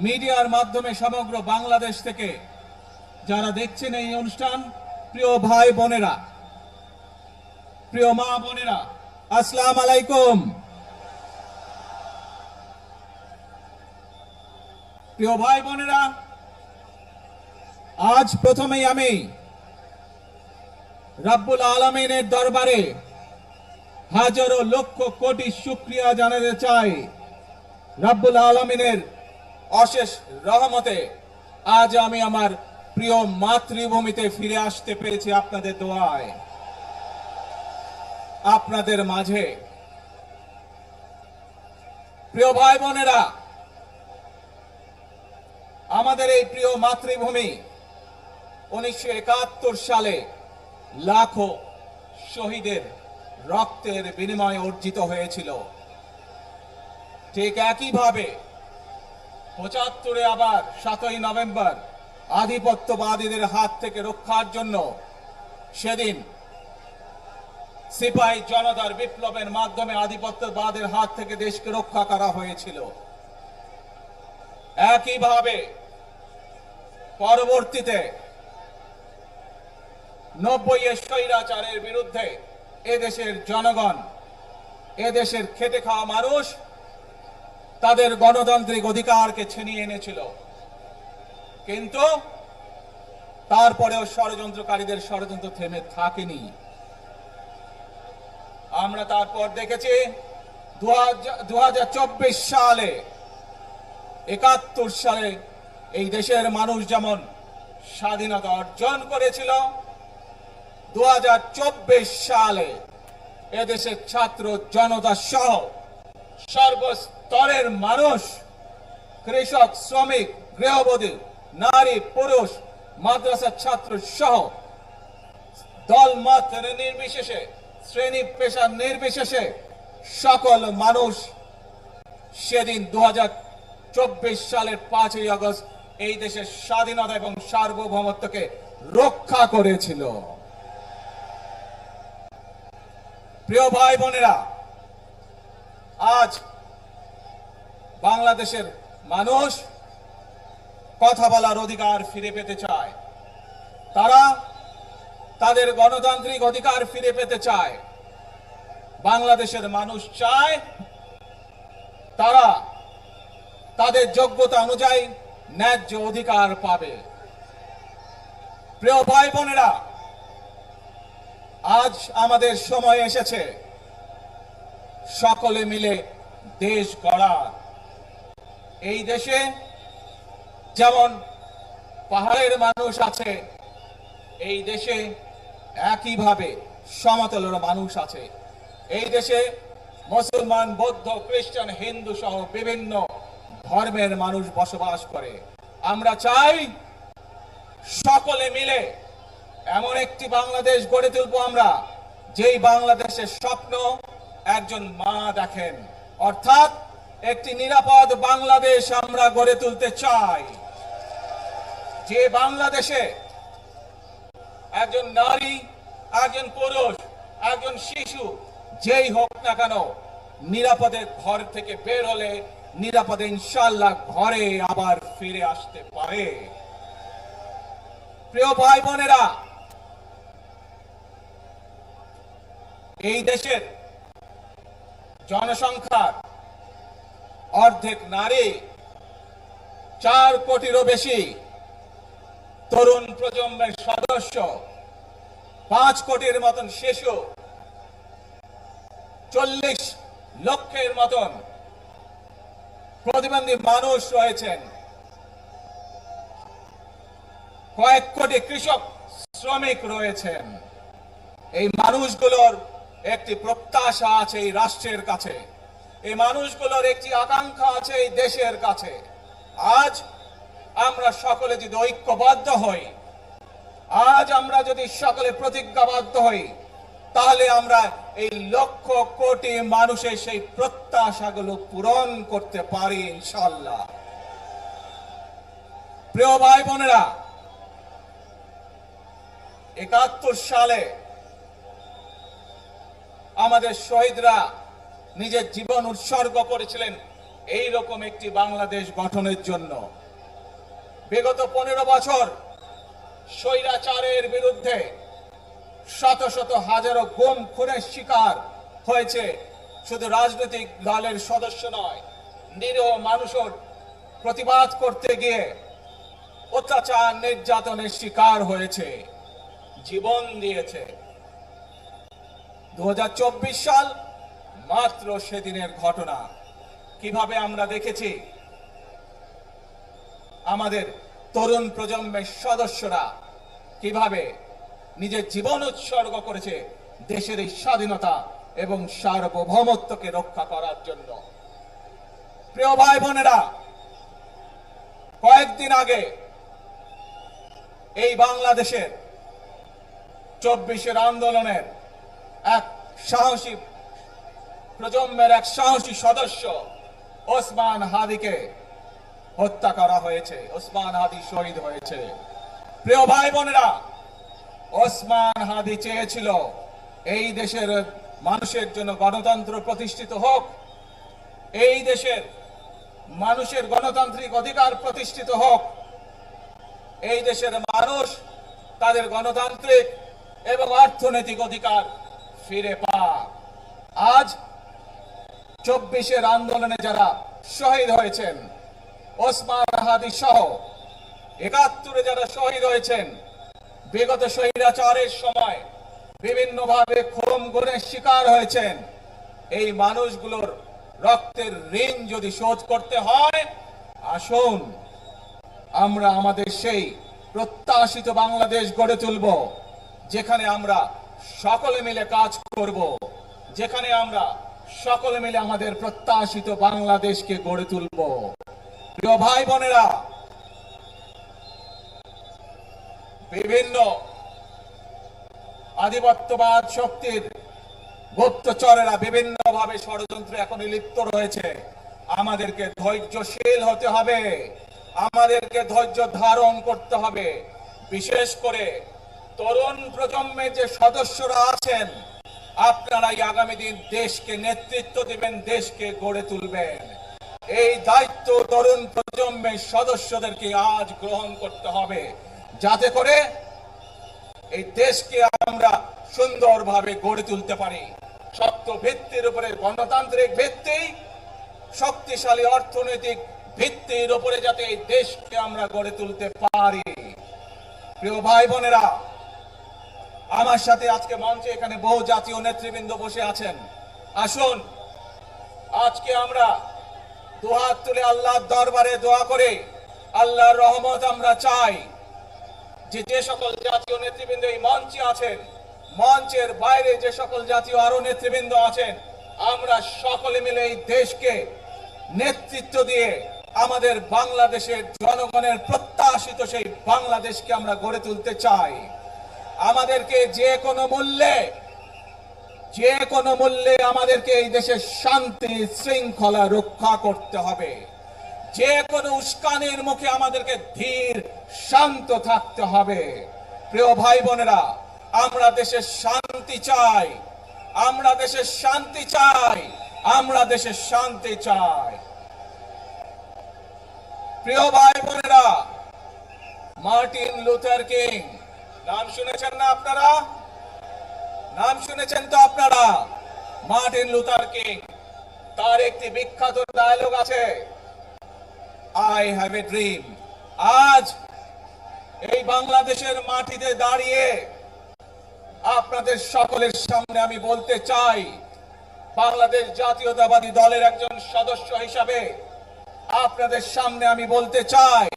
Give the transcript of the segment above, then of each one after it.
মিডিয়ার মাধ্যমে সমগ্র বাংলাদেশ থেকে যারা দেখছেন এই অনুষ্ঠান, প্রিয় ভাই বোনেরা, প্রিয় মা বোনেরা, আসসালামু আলাইকুম। প্রিয় ভাই বোনেরা, আজ প্রথমেই আমি রব্বুল আলামিনের দরবারে হাজারো লক্ষ কোটি শুকরিয়া জানাতে চাই। রব্বুল আলামিনের অশেষ রহমতে আজ আমি আমার প্রিয় মাতৃভূমিতে ফিরে আসতে পেরেছি আপনাদের দোয়ায়, আপনাদের মাঝে। প্রিয় ভাই বোনেরা, আমাদের এই প্রিয় মাতৃভূমি 1971 সালে লাখো শহীদের রক্তের বিনিময়ে অর্জিত হয়েছিল। ঠিক একইভাবে 75-এ আবার 7ই নভেম্বর আধিপত্যবাদীদের হাত থেকে রক্ষার জন্য সেদিন সিপাহী জনতার বিপ্লবের মাধ্যমে আধিপত্যবাদের হাত থেকে দেশকে রক্ষা করা হয়েছিল। একইভাবে পরবর্তীতে 90-এর স্বৈরাচারের বিরুদ্ধে এদেশের জনগণ, এদেশের খেটে খাওয়া মানুষ তাদের গণতান্ত্রিক অধিকারকে ছিনিয়ে এনেছিল। কিন্তু তারপরেও ষড়যন্ত্রকারীদের ষড়যন্ত্র থেমে থাকেনি। আমরা তারপর দেখেছি 2024 সালে, 71 সালে এই দেশের মানুষ যেমন স্বাধীনতা অর্জন করেছিল, 2024 সালে এদেশের ছাত্র জনতা সহ সর্বস্তরের মানুষ, কৃষক, শ্রমিক, গৃহবধূ, নারী, পুরুষ, মাদ্রাসার ছাত্র সহ দল মত নির্বিশেষে, শ্রেণী পেশা নির্বিশেষে সকল মানুষ সেদিন 2024 সালের 5ই আগস্ট এই দেশের স্বাধীনতা এবং সার্বভৌমত্বকে রক্ষা করেছিল। প্রিয় ভাই বোনেরা, আজ বাংলাদেশের মানুষ কথা বলার অধিকার ফিরে পেতে চায়, তারা তাদের গণতান্ত্রিক অধিকার ফিরে পেতে চায়। বাংলাদেশের মানুষ চায় তারা তাদের যোগ্যতা অনুযায়ী ন্যায্য অধিকার পাবে। প্রিয় ভাই বোনেরা, আজ আমাদের সময় এসেছে সকলে মিলে দেশ গড়ার। এই দেশে যেমন পাহাড়ের মানুষ আছে, এই দেশে একইভাবে সমতলের মানুষ আছে। এই দেশে মুসলমান, বৌদ্ধ, খ্রিস্টান, হিন্দু সহ বিভিন্ন ধর্মের মানুষ বসবাস করে। আমরা চাই সকলে মিলে এমন একটি বাংলাদেশ গড়ে তুলব আমরা, যেই বাংলাদেশের স্বপ্ন একজন মা দেখেন, অর্থাৎ একটি নিরাপদ বাংলাদেশ আমরা গড়ে তুলতে চাই। যে বাংলাদেশে একজন নারী, একজন পুরুষ, একজন শিশু যেই হোক না কেন নিরাপদে ঘর থেকে বের হলে নিরাপদে ইনশাআল্লাহ ঘরে আবার ফিরে আসতে পারে। প্রিয় ভাই বোনেরা, এই দেশের জনসংখ্যার অর্ধেক নারী, 4 কোটিরও বেশি তরুণ প্রজন্মের সদস্য, 5 কোটির মতন শিশু, 40 লক্ষের মতন প্রতিবন্ধী মানুষ রয়েছেন, কয়েক কোটি কৃষক, শ্রমিক রয়েছেন। এই মানুষগুলোর একটি প্রত্যাশা আছে এই রাষ্ট্রের কাছে, এই মানুষগুলোর একটি আকাঙ্ক্ষা আছে এই দেশের কাছে। আজ আমরা সকলে যদি ঐক্যবদ্ধ হই, আজ আমরা যদি সকলে প্রতিজ্ঞাবদ্ধ হই, তাহলে আমরা এই লক্ষ কোটি মানুষের সেই প্রত্যাশাগুলো পূরণ করতে পারি ইনশাআল্লাহ। প্রিয় ভাই বোনেরা, 71 সালে আমাদের শহীদরা নিজের জীবন উৎসর্গ করেছিলেন এই রকম একটি বাংলাদেশ গঠনের জন্য। বিগত 15 বছর স্বৈরাচারের বিরুদ্ধে শত শত হাজারো গুম খুনের শিকার হয়েছে শুধু রাজনৈতিক দলের সদস্য নয়, নিরীহ মানুষের প্রতিবাদ করতে গিয়ে অত্যাচার নির্যাতনের শিকার হয়েছে, জীবন দিয়েছে। 2024 সাল মাত্র সেদিনের ঘটনা। কিভাবে আমরা দেখেছি আমাদের তরুণ প্রজন্মের সদস্যরা কিভাবে নিজের জীবন উৎসর্গ করেছে দেশের এই স্বাধীনতা এবং সার্বভৌমত্বকে রক্ষা করার জন্য। প্রিয় ভাই বোনেরা, কয়েকদিন আগে এই বাংলাদেশের 24-এর আন্দোলনের এক সাহসী প্রজন্মের এক সাহসী সদস্য ওসমান হাদিকে হত্যা করা হয়েছে। ওসমান হাদি শহীদ হয়েছে। প্রিয় ভাই বোনেরা, ওসমান হাদি চেয়েছিল এই দেশের মানুষের জন্য গণতন্ত্র প্রতিষ্ঠিত হোক, এই দেশের মানুষের গণতান্ত্রিক অধিকার প্রতিষ্ঠিত হোক, এই দেশের মানুষ তাদের গণতান্ত্রিক এবং অর্থনৈতিক অধিকার ফিরে পাক। আজ 24-এর আন্দোলনে যারা শহীদ হয়েছেন, ওসমান হাদি সহ 71-এ যারা শহীদ হয়েছেন, বিগত স্বৈরাচারের সময় বিভিন্নভাবে খুন গুমের শিকার হয়েছেন, এই মানুষগুলোর রক্তের ঋণ যদি শোধ করতে হয়, আসুন আমরা আমাদের সেই প্রত্যাশিত বাংলাদেশ গড়ে তুলব, যেখানে আমরা সকলে মিলে কাজ করব, যেখানে আমরা সকলে মিলে আমাদের প্রত্যাশিত বাংলাদেশকে গড়ে তুলব। প্রিয় ভাই বোনেরা, বিভিন্ন আধিপত্যবাদ শক্তির গুপ্তচরেরা বিভিন্নভাবে ষড়যন্ত্রে এখন লিপ্ত রয়েছে। আমাদেরকে ধৈর্যশীল হতে হবে, আমাদেরকে ধৈর্য ধারণ করতে হবে। বিশেষ করে তরুণ প্রজন্মের যে সদস্যরা আছেন, আপনারাই আগামী দিন দেশকে নেতৃত্ব দিবেন, দেশকে গড়ে তুলবেন। এই দায়িত্ব তরুণ প্রজন্মের সদস্যদেরকে আজ গ্রহণ করতে হবে, যাতে করে এই দেশকে আমরা সুন্দরভাবে গড়ে তুলতে পারি। শক্ত ভিত্তির উপরে, গণতান্ত্রিক ভিত্তি, শক্তিশালী অর্থনৈতিক ভিত্তির উপরে যাতে এই দেশকে আমরা গড়ে তুলতে পারি। প্রিয় ভাই বোনেরা, আমার সাথে আজকে মঞ্চে এখানে বহু জাতীয় নেতৃবৃন্দ বসে আছেন। আসুন আজকে আমরা দুহাত তুলে আল্লাহর দরবারে দোয়া করে আল্লাহর রহমত আমরা চাই। যে সকল জাতীয় নেতৃবৃন্দ এই মঞ্চে আছেন, মঞ্চের বাইরে যে সকল জাতীয় আরো নেতৃবৃন্দ আছেন, আমরা সকলে মিলে এই দেশকে নেতৃত্ব দিয়ে আমাদের বাংলাদেশের জনগণের প্রত্যাশিত সেই বাংলাদেশকে আমরা গড়ে তুলতে চাই। আমাদেরকে যে কোনো মূল্যে আমাদেরকে এই দেশের শান্তি শৃঙ্খলা রক্ষা করতে হবে। যে কোনো উস্কানির মুখে আমাদেরকে ধীর শান্ত থাকতে হবে। প্রিয় ভাই বোনেরা, আমরা দেশের শান্তি চাই, আমরা দেশের শান্তি চাই, আমরা দেশের শান্তি চাই। প্রিয় ভাই বোনেরা, মার্টিন লুথার কিং নাম শুনেছেন না আপনারা? নাম শুনেছেন তো আপনারা? মার্টিন লুথার কিং, তার একটি বিখ্যাত ডায়লগ আছে, আই হ্যাভ এ ড্রিম। আজ এই বাংলাদেশের মাটিতে দাঁড়িয়ে আপনাদের সকলের সামনে আমি বলতে চাই, বাংলাদেশ জাতীয়তাবাদী দলের একজন সদস্য হিসাবে আপনাদের সামনে আমি বলতে চাই,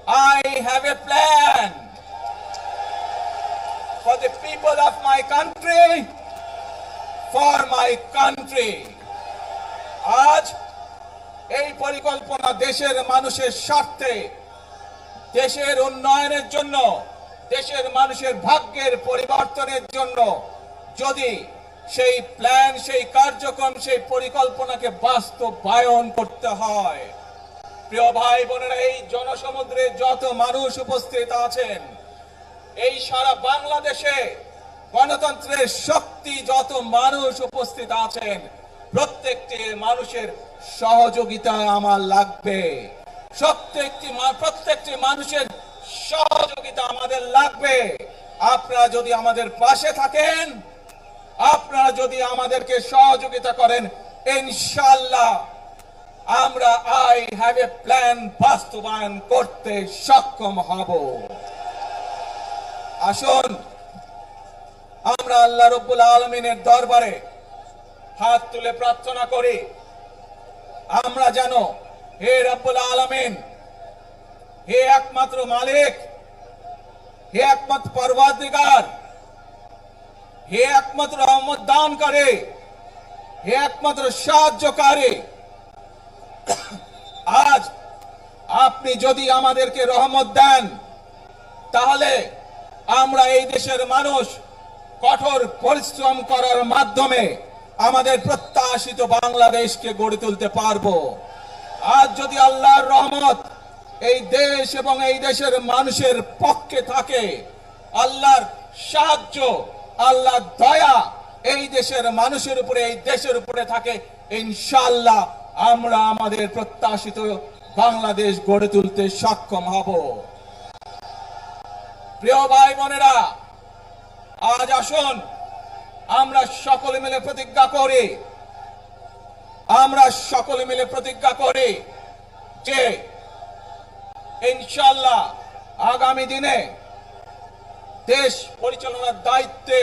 I have a plan for the people of my country, for my country. আজ এই পরিকল্পনা দেশের মানুষের স্বার্থে, দেশের উন্নয়নের জন্য, দেশের মানুষের ভাগ্যের পরিবর্তনের জন্য যদি সেই প্ল্যান, সেই কার্যক্রম, সেই পরিকল্পনাকে বাস্তবায়ন করতে হয়, প্রিয় ভাই বোনেরা, এই জনসমুদ্রে যত মানুষ উপস্থিত আছেন, এই সারা বাংলাদেশে গণতন্ত্রের শক্তি যত মানুষ উপস্থিত আছেন, প্রত্যেকটি মানুষের সহযোগিতা আমার লাগবে। প্রত্যেকটি মানুষের সহযোগিতা আমাদের লাগবে। আপনারা যদি আমাদের পাশে থাকেন, আপনারা যদি আমাদেরকে সহযোগিতা করেন, ইনশাআল্লাহ আমরা আই হ্যাভ এ প্ল্যান বাস্তবায়ন করতে সক্ষম হব। আসুন আমরা আল্লাহ রাব্বুল আলামিনের দরবারে হাত তুলে প্রার্থনা করি, আমরা যেন হে রব্বুল আলামিন, হে একমাত্র মালিক, হে একমাত্র পরওয়ারদিগার, হে একমাত্র রহমত দানকারী, হে একমাত্র সাহায্যকারী, আজ আপনি যদি আমাদেরকে রহমত দেন, তাহলে আমরা এই দেশের মানুষ কঠোর পরিশ্রম করার মাধ্যমে আমাদের প্রত্যাশিত বাংলাদেশকে গড়ে তুলতে পারবো। আজ যদি আল্লাহর রহমত এই দেশ এবং এই দেশের মানুষের পক্ষে থাকে, আল্লাহর সাহায্য, আল্লাহর দয়া এই দেশের মানুষের উপরে, এই দেশের উপরে থাকে, ইনশাআল্লাহ আমরা আমাদের প্রত্যাশিত বাংলাদেশ গড়ে তুলতে সক্ষম হব। প্রিয় ভাই বোনেরা, আজ আসুন আমরা সকলে মিলে প্রতিজ্ঞা করি, আমরা সকলে মিলে প্রতিজ্ঞা করি যে ইনশাআল্লাহ আগামী দিনে দেশ পরিচালনার দায়িত্বে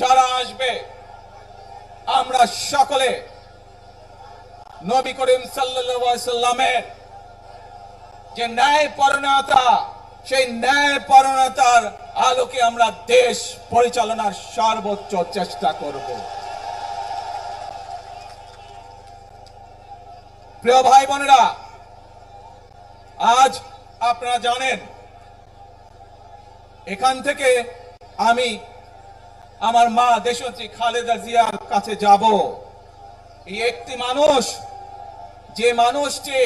যারা আসবে, আমরা সকলে নবী করিম সাল্লাল্লাহু আলাইহি সাল্লামের যে ন্যায়পরায়ণতা, সেই ন্যায়পরায়ণতার আলোকে আমরা দেশ পরিচালনার সর্বোচ্চ চেষ্টা করব। প্রিয় ভাই বোনেরা, আজ আপনারা জানেন এখান থেকে আমি আমার মা দেশনেত্রী খালেদা জিয়ার কাছে যাব। এই একটি মানুষ, যে মানুষটি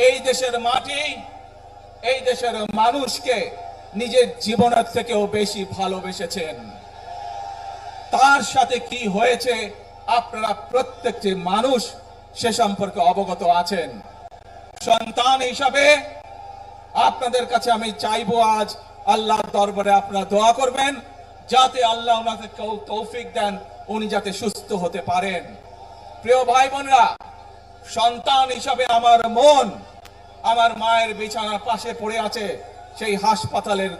এই দেশের মাটি, এই দেশের মানুষকে নিজের জীবনের থেকেও বেশি ভালোবেসেছেন। তার সাথে কি হয়েছে আপনারা প্রত্যেকটি মানুষ সে সম্পর্কে অবগত আছেন। সন্তান হিসাবে আপনাদের কাছে আমি চাইবো, আজ আল্লাহর দরবারে আপনারা দোয়া করবেন যাতে আল্লাহ ওনাকে তৌফিক দেন, উনি যাতে সুস্থ হতে পারেন। প্রিয় ভাই বোনেরা, সন্তান হিসাবে আমার মন আমার মায়ের বিছানার পাশে পড়ে আছে সেই হাসপাতালের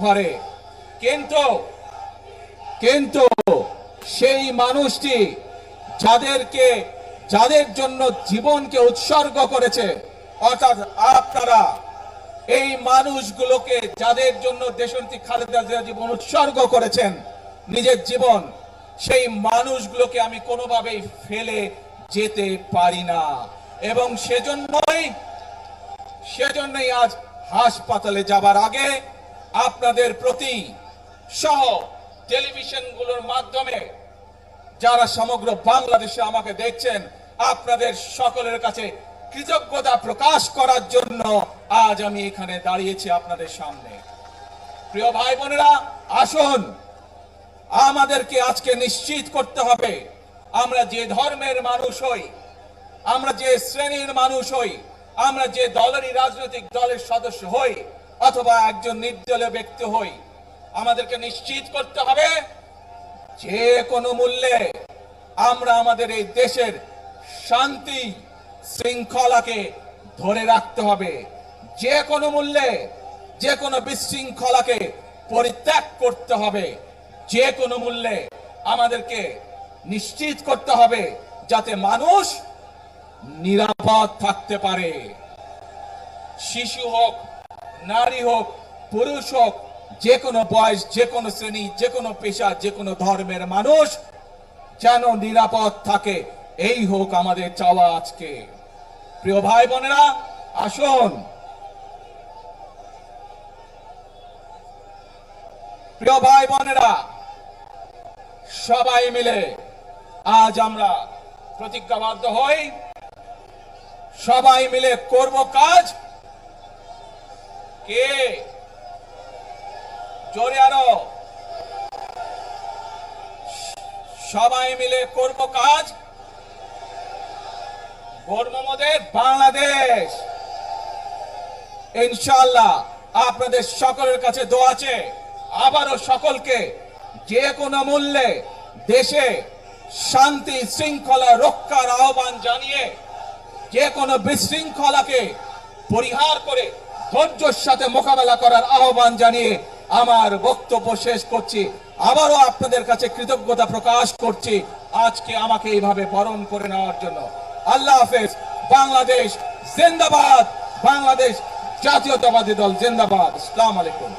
ঘরে, কিন্তু সেই মানুষটি যাদের জন্য জীবনকে উৎসর্গ করেছে, অর্থাৎ আপনারা এই মানুষগুলোকে, যাদের জন্য দেশনেত্রী খালেদা জিয়া জীবন উৎসর্গ করেছেন নিজের জীবন, সেই মানুষগুলোকে আমি কোনোভাবেই ফেলে যেতে পারি না। এবং সেজন্যই আজ হাসপাতালে যাবার আগে আপনাদের প্রতি সহ টেলিভিশনগুলোর মাধ্যমে যারা সমগ্র বাংলাদেশে আমাকে দেখছেন, আপনাদের সকলের কাছে কৃতজ্ঞতা প্রকাশ করার জন্য আজ আমি এখানে দাঁড়িয়েছি আপনাদের সামনে। প্রিয় ভাই বোনেরা, আসুন আমাদেরকে আজকে নিশ্চিত করতে হবে, আমরা যে ধর্মের মানুষ হই, আমরা যে শ্রেণীর মানুষ হই, আমরা যে দলেরই রাজনৈতিক দলের সদস্য হই অথবা একজন নির্দলীয় ব্যক্তি হই, আমাদেরকে নিশ্চিত করতে হবে যে কোনো মূল্যে আমরা আমাদের এই দেশের শান্তি শৃঙ্খলাকে ধরে রাখতে হবে। যে কোনো মূল্যে যে কোনো বিশৃঙ্খলাকে পরিত্যাগ করতে হবে। যে কোনো মূল্যে আমাদেরকে নিশ্চিত করতে হবে যাতে মানুষ নিরাপদ থাকতে পারে। শিশু হোক, নারী হোক, পুরুষ হোক, যে কোনো বয়স, যে কোনো শ্রেণী, যে কোনো পেশা, যে কোনো ধর্মের মানুষ যেন নিরাপদ থাকে, এই হোক আমাদের চাওয়া আজকে। প্রিয় ভাই বোনেরা, আসুন প্রিয় ভাই বোনেরা, সবাই মিলে আজ আমরা প্রতিজ্ঞাবদ্ধ হই, সবাই মিলে করব কাজ। কে জোরে আরো, সবাই মিলে করব কাজ, কর্মমোদের বাংলাদেশ। ইনশাআল্লাহ আপনাদের সকলের কাছে দোয়া আছে, আবারও সকলকে যে কোনো মূল্যে দেশে শান্তি শৃঙ্খলা রক্ষার আহ্বান জানিয়ে যে কোনো বিশৃঙ্খলাকে পরিহার করে ধৈর্যের সাথে মোকাবেলা করার আহ্বান জানিয়ে আমার বক্তব্য শেষ করছি। আবারও আপনাদের কাছে কৃতজ্ঞতা প্রকাশ করছি আজকে আমাকে এইভাবে বরণ করে নেওয়ার জন্য। আল্লাহ হাফেজ। বাংলাদেশ জিন্দাবাদ। বাংলাদেশ জাতীয়তাবাদী দল জিন্দাবাদ। আসসালামু আলাইকুম।